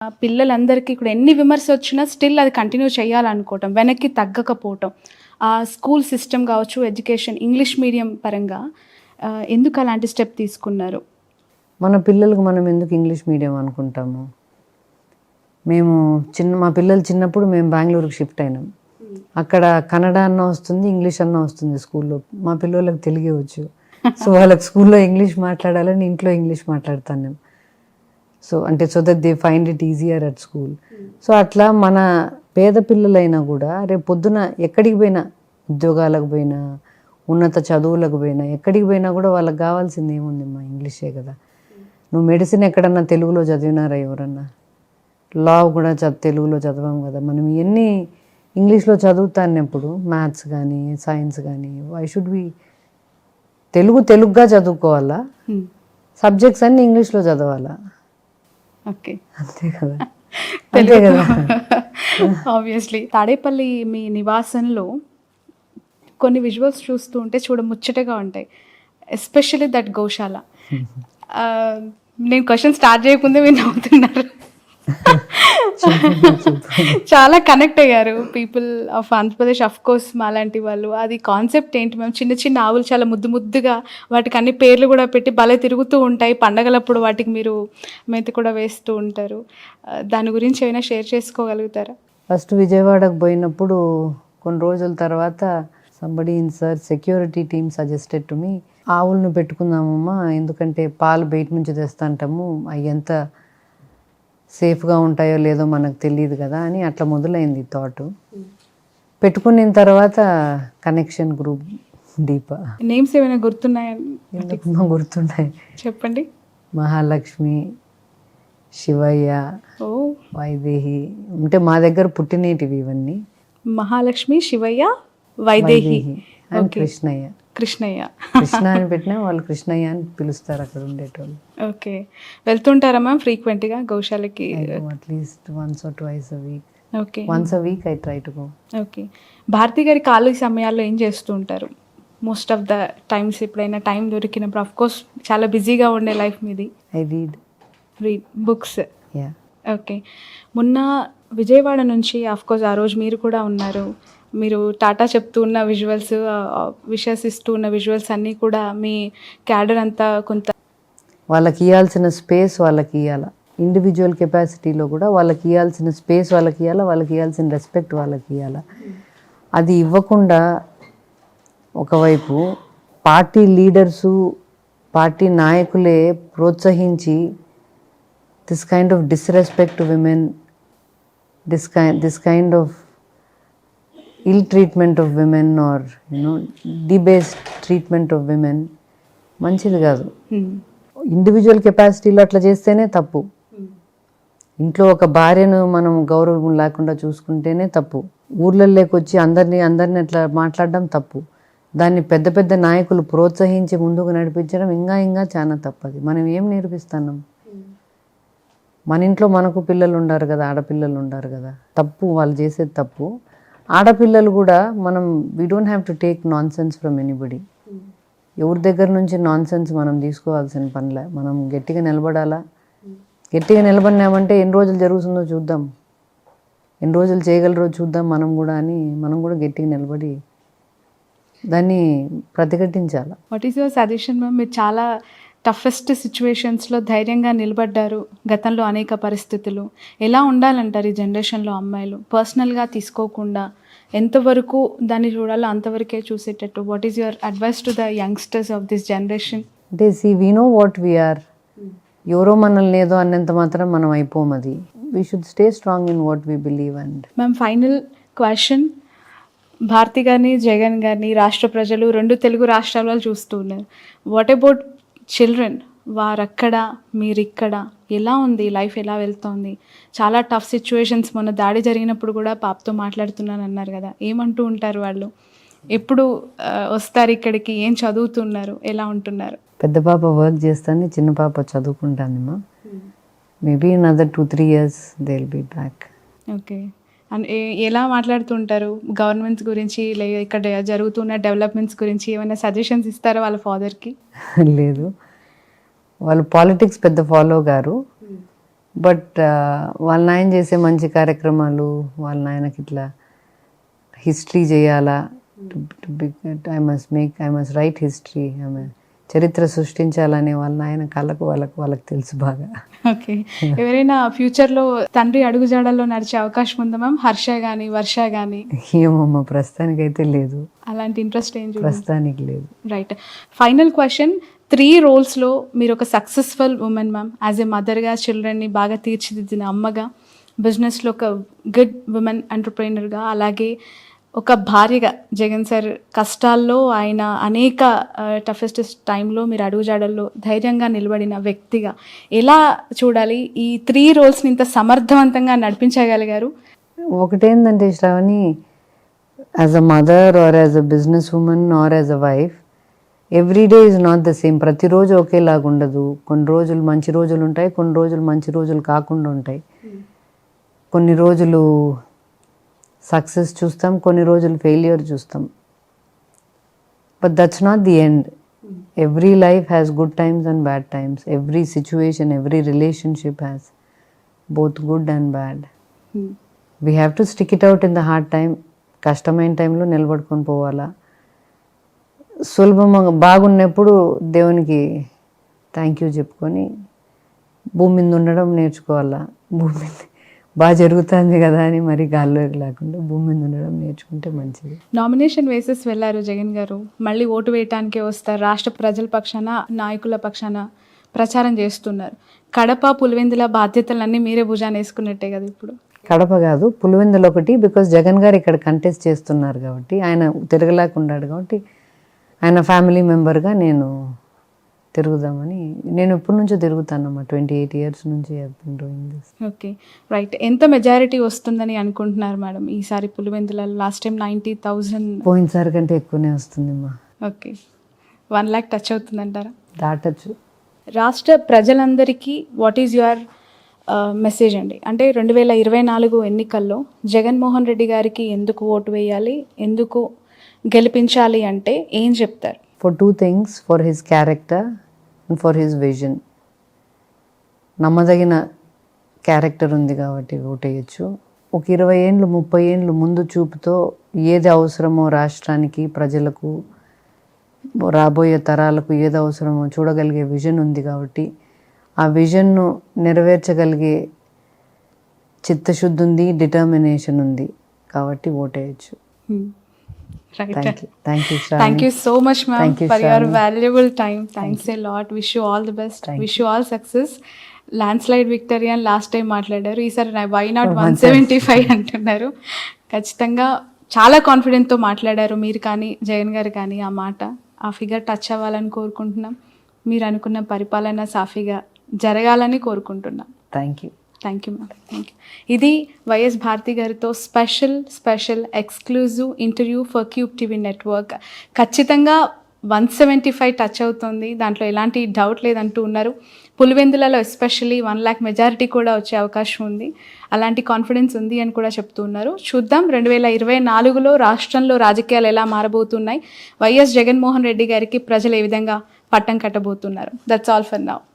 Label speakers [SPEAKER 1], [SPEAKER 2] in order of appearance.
[SPEAKER 1] పిల్లలందరికీ కూడా ఎన్ని విమర్శ వచ్చినా స్టిల్ అది కంటిన్యూ చేయాలనుకోవటం, వెనక్కి తగ్గకపోవటం. ఆ స్కూల్ సిస్టమ్ కావచ్చు, ఎడ్యుకేషన్ ఇంగ్లీష్ మీడియం పరంగా ఎందుకు అలాంటి స్టెప్ తీసుకున్నారు?
[SPEAKER 2] మన పిల్లలకు మనం ఎందుకు ఇంగ్లీష్ మీడియం అనుకుంటాము? మా పిల్లలు చిన్నప్పుడు మేము బెంగళూరుకి షిఫ్ట్ అయినాం. అక్కడ కన్నడ అన్న వస్తుంది, ఇంగ్లీష్ అన్న వస్తుంది స్కూల్లో. మా పిల్లలకు తెలుగే వచ్చు. సో వాళ్ళకి స్కూల్లో ఇంగ్లీష్ మాట్లాడాలని ఇంట్లో ఇంగ్లీష్ మాట్లాడతాను నేను. So that they find it easier at school. So అట్లా మన పేద పిల్లలైనా కూడా రేపు పొద్దున ఎక్కడికి పోయినా, ఉద్యోగాలకు పోయినా, ఉన్నత చదువులకు పోయినా, ఎక్కడికి పోయినా కూడా వాళ్ళకి కావాల్సింది ఏముంది? మా ఇంగ్లీషే కదా. నువ్వు మెడిసిన్ ఎక్కడన్నా తెలుగులో చదివినారా ఎవరన్నా? లా కూడా తెలుగులో చదవం కదా. మనం ఇవన్నీ ఇంగ్లీష్లో చదువుతాన్నప్పుడు మ్యాథ్స్ కానీ సైన్స్ కానీ వై షుడ్ బి తెలుగుగా చదువుకోవాలా? సబ్జెక్ట్స్ అన్నీ ఇంగ్లీష్లో చదవాలా?
[SPEAKER 1] ఓకే,
[SPEAKER 2] అంతే కదా. అంతే కదా.
[SPEAKER 1] ఆబ్వియస్లీ తాడేపల్లి మీ నివాసంలో కొన్ని విజువల్స్ చూస్తూ ఉంటే చూడముచ్చటగా ఉంటాయి. ఎస్పెషల్లీ దట్ గోశాల. నేను క్వశ్చన్ స్టార్ట్ చేయకుందే మీరు నవ్వుతున్నారు. చాలా కనెక్ట్ అయ్యారు people of Andhra Pradesh. Of course మాలాంటి వాళ్ళు. అది కాన్సెప్ట్ ఏంటి? మేము చిన్న చిన్న ఆవులు చాలా ముద్దుగా వాటికి అన్ని పేర్లు కూడా పెట్టి భలే తిరుగుతూ ఉంటాయి. పండగలప్పుడు వాటికి మీరు మేత కూడా వేస్తూ ఉంటారు. దాని గురించి ఏమైనా షేర్ చేసుకోగలుగుతారా?
[SPEAKER 2] ఫస్ట్ విజయవాడకు పోయినప్పుడు కొన్ని రోజుల తర్వాత somebody in sir security team suggested to me, ఆవులను పెట్టుకుందామమ్మా, ఎందుకంటే పాలు బయట నుంచి తెస్తాంటాము, అవి ఎంత సేఫ్గా ఉంటాయో లేదో మనకు తెలియదు కదా అని అట్లా మొదలైంది థాట్. పెట్టుకున్న తర్వాత కనెక్షన్ గ్రూప్ దీప.
[SPEAKER 1] నేమ్స్ ఏమైనా గుర్తున్నాయా?
[SPEAKER 2] ఎందుకు గుర్తున్నాయి,
[SPEAKER 1] చెప్పండి.
[SPEAKER 2] మహాలక్ష్మి, శివయ్య, వైదేహి. అంటే మా దగ్గర పుట్టినేటివి ఇవన్నీ.
[SPEAKER 1] మహాలక్ష్మి, శివయ్య, వైదేహి
[SPEAKER 2] అండ్ కృష్ణయ్య. కృష్ణ అని పెట్టినా వాళ్ళు కృష్ణయ్య అని పిలుస్తారు అక్కడ ఉండేటోళ్ళు.
[SPEAKER 1] ఓకే, వెళ్తుంటారా మ్యామ్ ఫ్రీక్వెంట్గా గోశాలకి?
[SPEAKER 2] At least once or twice a week.
[SPEAKER 1] Okay,
[SPEAKER 2] once a week I try to go.
[SPEAKER 1] Okay. Bharati గారి ఖాళీ సమయాల్లో ఏం చేస్తూ ఉంటారు మోస్ట్ ఆఫ్ ద టైమ్స్? ఎప్పుడైనా టైం దొరికినప్పుడు, ఆఫ్ కోర్స్ చాలా బిజీగా ఉండే లైఫ్ మీది.
[SPEAKER 2] I read
[SPEAKER 1] books.
[SPEAKER 2] Yeah.
[SPEAKER 1] Okay. మొన్న విజయవాడ నుంచి, ఆఫ్ కోర్స్ ఆ రోజు మీరు కూడా ఉన్నారు, మీరు టాటా చెప్తూ ఉన్న విజువల్స్, విషెస్ ఇస్తూ ఉన్న విజువల్స్ అన్నీ కూడా మీ క్యాడర్ అంతా కొంత
[SPEAKER 2] వాళ్ళకి ఇవ్వాల్సిన స్పేస్ వాళ్ళకి ఇవ్వాల. ఇండివిజువల్ కెపాసిటీలో కూడా వాళ్ళకి ఇవ్వాల్సిన స్పేస్ వాళ్ళకి ఇవ్వాలా, వాళ్ళకి ఇవ్వాల్సిన రెస్పెక్ట్ వాళ్ళకి ఇవ్వాలా. అది ఇవ్వకుండా ఒకవైపు పార్టీ లీడర్సు, పార్టీ నాయకులే ప్రోత్సహించి this kind of disrespect to women, this kind of ill treatment of women or debased treatment of women మంచిది కాదు. ఇండివిజువల్ కెపాసిటీలో అట్లా చేస్తేనే తప్పు. ఇంట్లో ఒక భార్యను మనం గౌరవం లేకుండా చూసుకుంటేనే తప్పు. ఊర్లలోకి వచ్చి అందరినీ అట్లా మాట్లాడడం తప్పు. దాన్ని పెద్ద నాయకులు ప్రోత్సహించి ముందుకు నడిపించడం ఇంకా చాలా తప్పది. మనం ఏం నేర్పిస్తున్నాం? మన ఇంట్లో మనకు పిల్లలు ఉండారు కదా, ఆడపిల్లలు ఉండారు కదా. తప్పు, వాళ్ళు చేసేది తప్పు. ఆడపిల్లలు కూడా we don't have to take non sense from anybody. ఎవరి దగ్గర నుంచి నాన్ సెన్స్ మనం తీసుకోవాల్సిన పనిలే. మనం గట్టిగా నిలబడాలా. గట్టిగా నిలబడినామంటే ఎన్ని రోజులు జరుగుతుందో చూద్దాం, ఎన్ని రోజులు చేయగలరో చూద్దాం మనం కూడా గట్టిగా నిలబడి దాన్ని ప్రతిఘటించాలి.
[SPEAKER 1] What is your suggestion ma'am? మీరు చాలా టఫెస్ట్ సిచ్యువేషన్స్లో ధైర్యంగా నిలబడ్డారు. గతంలో అనేక పరిస్థితులు. ఎలా ఉండాలంటారు ఈ జనరేషన్లో అమ్మాయిలు? పర్సనల్గా తీసుకోకుండా ఎంతవరకు దాన్ని చూడాలో అంతవరకే చూసేటట్టు. What is your advice to the youngsters of this generation?
[SPEAKER 2] అంటే వీ నో వాట్ వీఆర్. ఎవరో మనల్ని ఏదో అన్నంత మాత్రం మనం అయిపోం. అది we should stay strong in what we believe. And
[SPEAKER 1] ma'am, final question. Bharati గారిని, జగన్ గారిని రాష్ట్ర ప్రజలు, 2 తెలుగు రాష్ట్రాలలో చూస్తూ ఉన్నారు. What about children? వారక్కడ, మీరిక్కడ. ఎలా ఉంది లైఫ్? ఎలా వెళ్తోంది? చాలా టఫ్ సిచ్యువేషన్స్. మొన్న దాడి జరిగినప్పుడు కూడా పాపతో మాట్లాడుతున్నాను అన్నారు కదా. ఏమంటూ ఉంటారు వాళ్ళు? ఎప్పుడు వస్తారు ఇక్కడికి? ఏం చదువుతున్నారు? ఎలా ఉంటున్నారు?
[SPEAKER 2] పెద్ద పాప వర్క్ చేస్తాను, చిన్న పాప చదువుకుంటానమ్మా. Maybe in other 2-3 years they will be back.
[SPEAKER 1] Okay. And ఎలా మాట్లాడుతుంటారు గవర్నమెంట్స్ గురించి, ఇక్కడ జరుగుతున్న డెవలప్మెంట్స్ గురించి? ఏమైనా సజెషన్స్ ఇస్తారా వాళ్ళ ఫాదర్కి?
[SPEAKER 2] లేదు, వాళ్ళు పాలిటిక్స్ పెద్ద ఫాలో గారు. బట్ వాళ్ళ నాయన చేసే మంచి కార్యక్రమాలు, వాళ్ళ నాయనకి ఇట్లా హిస్టరీ చేయాలా, ఐ మస్ట్ రైట్ హిస్టరీ, ఆమె చరిత్ర సృష్టించాలనే వాళ్ళ నాయన కళ్ళకు వాళ్ళకి తెలుసు బాగా.
[SPEAKER 1] ఓకే. ఎవరైనా ఫ్యూచర్లో తండ్రి అడుగుజాడల్లో నడిచే అవకాశం ఉందా మ్యామ్? హర్ష కానీ వర్ష కానీ?
[SPEAKER 2] ఏమమ్మా ప్రస్తుతానికైతే లేదు,
[SPEAKER 1] అలాంటి ఇంట్రెస్ట్ ఏం చూడండి.
[SPEAKER 2] ప్రస్తుతానికి లేదు.
[SPEAKER 1] రైట్. ఫైనల్ క్వశ్చన్, 3 రోల్స్లో మీరు ఒక successful women ma'am, as a మదర్గా, చిల్డ్రన్ని బాగా తీర్చిదిద్దిన అమ్మగా, బిజినెస్లో ఒక గుడ్ ఉమెన్ ఎంటర్ప్రైనర్గా, అలాగే ఒక భార్యగా జగన్ సార్ కష్టాల్లో ఆయన అనేక టఫెస్ట్ టైంలో మీరు అడుగుజాడల్లో ధైర్యంగా నిలబడిన వ్యక్తిగా ఎలా చూడాలి? ఈ 3 రోల్స్ని ఇంత సమర్థవంతంగా నడిపించగలిగారు.
[SPEAKER 2] ఒకటేంటంటే Shravani, as a mother or as a business woman or as a wife, every day is not the same. ప్రతిరోజు ఒకేలాగా ఉండదు. కొన్ని రోజులు మంచి రోజులు ఉంటాయి, కొన్ని రోజులు మంచి రోజులు కాకుండా ఉంటాయి. కొన్ని రోజులు సక్సెస్ చూస్తాం, కొన్ని రోజులు ఫెయిల్యూర్ చూస్తాం. But that's not the end. Every life has good times and bad times. Every situation, every relationship has both good and bad. We have to stick it out in the hard time. కష్టమైన టైంలో నిలబడుకొని పోవాలా. సులభంగా బాగున్నప్పుడు దేవునికి thank you చెప్పుకొని భూమి మీద ఉండడం నేర్చుకోవాలా. భూమి మీద బాగా జరుగుతుంది కదా అని మరి గాల్లో లేకుండా భూమి మీద ఉండడం నేర్చుకుంటే మంచిది.
[SPEAKER 1] నామినేషన్ వేసేసి వెళ్ళారు జగన్ గారు, మళ్ళీ ఓటు వేయటానికే వస్తారు. రాష్ట్ర ప్రజల పక్షాన, నాయకుల పక్షాన ప్రచారం చేస్తున్నారు. కడప, పులివెందుల బాధ్యతలన్నీ మీరే భుజాన వేసుకున్నట్టే కదా ఇప్పుడు?
[SPEAKER 2] కడప కాదు, పులివెందులు ఒకటి. బికాస్ జగన్ గారు ఇక్కడ కంటెస్ట్ చేస్తున్నారు కాబట్టి, ఆయన తిరగలేకున్నాడు కాబట్టి, ఆయన ఫ్యామిలీ మెంబర్గా నేను తిరుగుదామని, నేను ఎప్పటి నుంచో తిరుగుతానమ్మా, 28 years నుంచి.
[SPEAKER 1] Okay, right. ఎంత మెజారిటీ వస్తుందని అనుకుంటున్నారు మేడం ఈసారి పులివెందుల? లాస్ట్ టైం 90,000,
[SPEAKER 2] పోయినసారి కంటే ఎక్కువనే వస్తుందమ్మా.
[SPEAKER 1] ఓకే, 1 lakh టచ్ అవుతుందంటారా?
[SPEAKER 2] దాటచ్చు.
[SPEAKER 1] రాష్ట్ర ప్రజలందరికీ వాట్ ఈజ్ యువర్ మెసేజ్ అండి? అంటే 2024 ఎన్నికల్లో జగన్మోహన్ రెడ్డి గారికి ఎందుకు ఓటు వేయాలి, ఎందుకు గెలిపించాలి అంటే ఏం చెప్తారు?
[SPEAKER 2] For 2 things, for his character and for his vision. నమ్మదగిన క్యారెక్టర్ ఉంది కాబట్టి ఓటేయచ్చు. ఒక 20 ఏళ్ళు 30 ఏళ్ళు ముందు చూపుతో ఏది అవసరమో రాష్ట్రానికి, ప్రజలకు, రాబోయే తరాలకు ఏది అవసరమో చూడగలిగే విజన్ ఉంది కాబట్టి, ఆ విజన్ను నెరవేర్చగలిగే చిత్తశుద్ధి ఉంది, డిటర్మినేషన్ ఉంది కాబట్టి ఓటేయచ్చు.
[SPEAKER 1] Thank you so much ma'am for your valuable time. Thanks a lot. Wish you all the best. Wish you all success. Landslide victory అని లాస్ట్ టైం మాట్లాడారు, ఈసారి వై నాట్ 175 అంటున్నారు. ఖచ్చితంగా చాలా కాన్ఫిడెంట్తో మాట్లాడారు మీరు కానీ, జగన్ గారు కానీ. ఆ మాట, ఆ ఫిగర్ టచ్ అవ్వాలని కోరుకుంటున్నాం. మీరు అనుకున్న పరిపాలన సాఫీగా జరగాలని కోరుకుంటున్నాం.
[SPEAKER 2] Thank you
[SPEAKER 1] ma'am. Thank you. ఇది వైఎస్ భారతి గారితో special exclusive interview for cube TV network. ఖచ్చితంగా 175 టచ్ అవుతుంది, దాంట్లో ఎలాంటి డౌట్ లేదంటూ ఉన్నారు. పులివెందులలో ఎస్పెషల్లీ 1 lakh మెజారిటీ కూడా వచ్చే అవకాశం ఉంది, అలాంటి కాన్ఫిడెన్స్ ఉంది అని కూడా చెప్తూ ఉన్నారు. చూద్దాం 2024లో రాష్ట్రంలో రాజకీయాలు ఎలా మారబోతున్నాయి, వైఎస్ జగన్మోహన్ రెడ్డి గారికి ప్రజలు ఏ విధంగా పట్టం కట్టబోతున్నారు. That's all for now.